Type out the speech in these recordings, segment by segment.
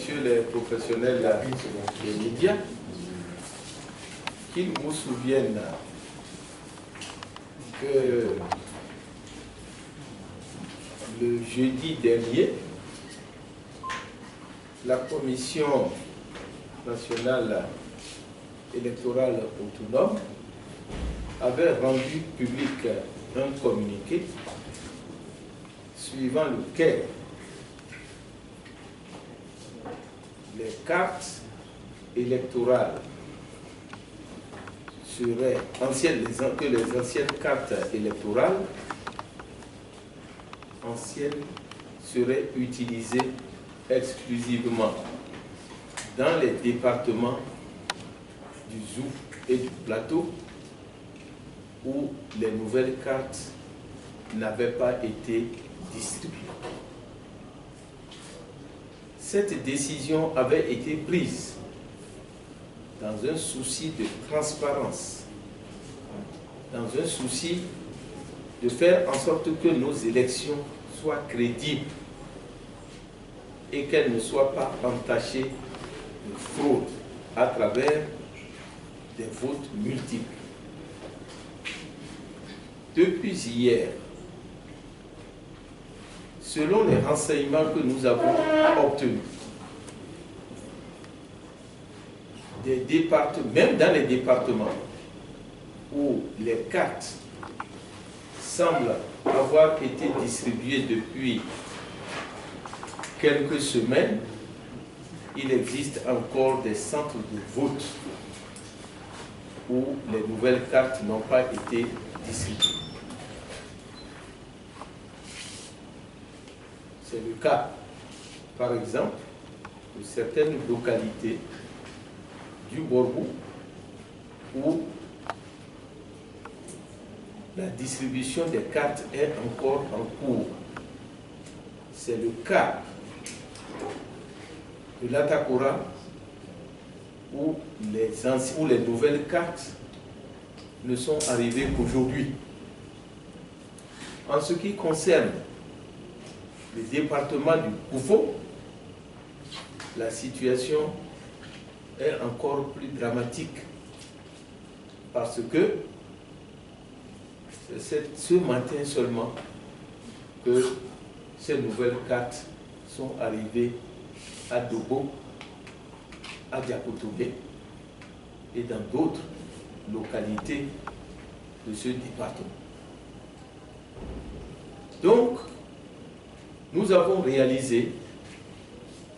messieurs les professionnels des médias, qu'ils vous souviennent que le jeudi dernier, la Commission nationale électorale autonome avait rendu public un communiqué suivant lequel les cartes électorales seraient que les anciennes cartes électorales seraient utilisées exclusivement dans les départements du Zouf et du Plateau où les nouvelles cartes n'avaient pas été distribuées. Cette décision avait été prise dans un souci de transparence, dans un souci de faire en sorte que nos élections soient crédibles et qu'elles ne soient pas entachées de fraude à travers des votes multiples. Depuis hier, selon les renseignements que nous avons obtenus, des départements, même dans les départements où les cartes semblent avoir été distribuées depuis quelques semaines, il existe encore des centres de vote où les nouvelles cartes n'ont pas été distribuées. C'est le cas, par exemple, de certaines localités du Borgou où la distribution des cartes est encore en cours. C'est le cas de l'Atakora où les nouvelles cartes ne sont arrivées qu'aujourd'hui. En ce qui concerne le département du Koufo, la situation est encore plus dramatique parce que c'est ce matin seulement que ces nouvelles cartes sont arrivées à Dobo, à Diakotobé et dans d'autres localités de ce département. Donc, nous avons réalisé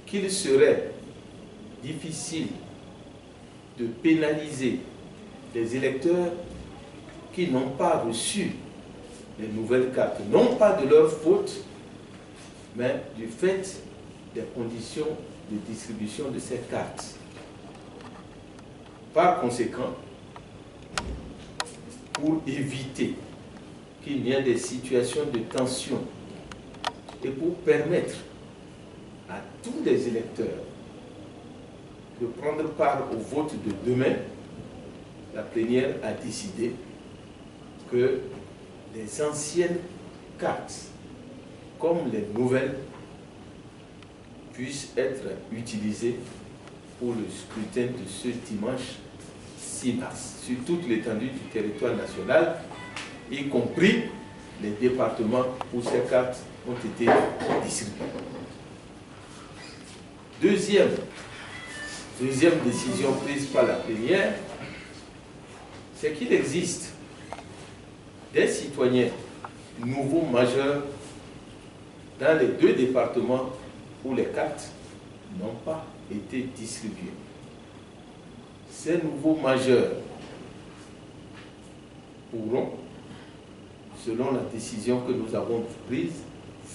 qu'il serait difficile de pénaliser les électeurs qui n'ont pas reçu les nouvelles cartes, non pas de leur faute, mais du fait des conditions de distribution de ces cartes. Par conséquent, pour éviter qu'il y ait des situations de tension et pour permettre à tous les électeurs de prendre part au vote de demain, la plénière a décidé que les anciennes cartes, comme les nouvelles, puissent être utilisées pour le scrutin de ce dimanche 6 mars, sur toute l'étendue du territoire national, y compris les départements où ces cartes ont été distribuées. Deuxième décision prise par la plénière, c'est qu'il existe des citoyens nouveaux majeurs dans les deux départements où les cartes n'ont pas été distribuées. Ces nouveaux majeurs pourront, selon la décision que nous avons prise,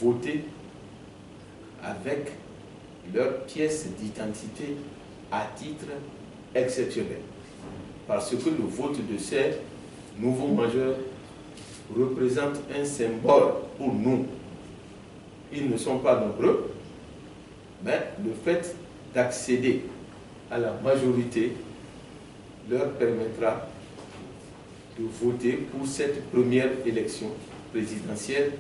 voter avec leur pièce d'identité à titre exceptionnel. Parce que le vote de ces nouveaux majeurs représente un symbole pour nous. Ils ne sont pas nombreux, mais le fait d'accéder à la majorité leur permettra de voter pour cette première élection présidentielle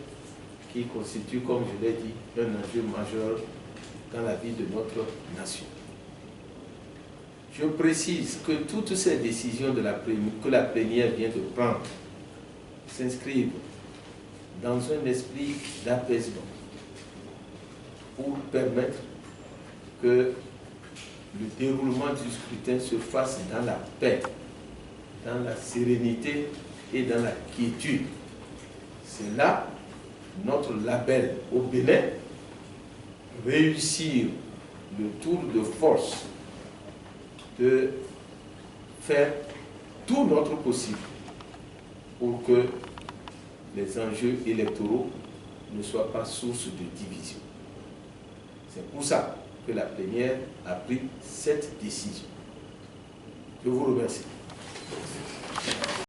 qui constitue, comme je l'ai dit, un enjeu majeur dans la vie de notre nation. Je précise que toutes ces décisions que la plénière vient de prendre s'inscrivent dans un esprit d'apaisement pour permettre que le déroulement du scrutin se fasse dans la paix, dans la sérénité et dans la quiétude. C'est là notre label au Bénin, réussir le tour de force de faire tout notre possible pour que les enjeux électoraux ne soient pas source de division. C'est pour ça que la plénière a pris cette décision. Je vous remercie.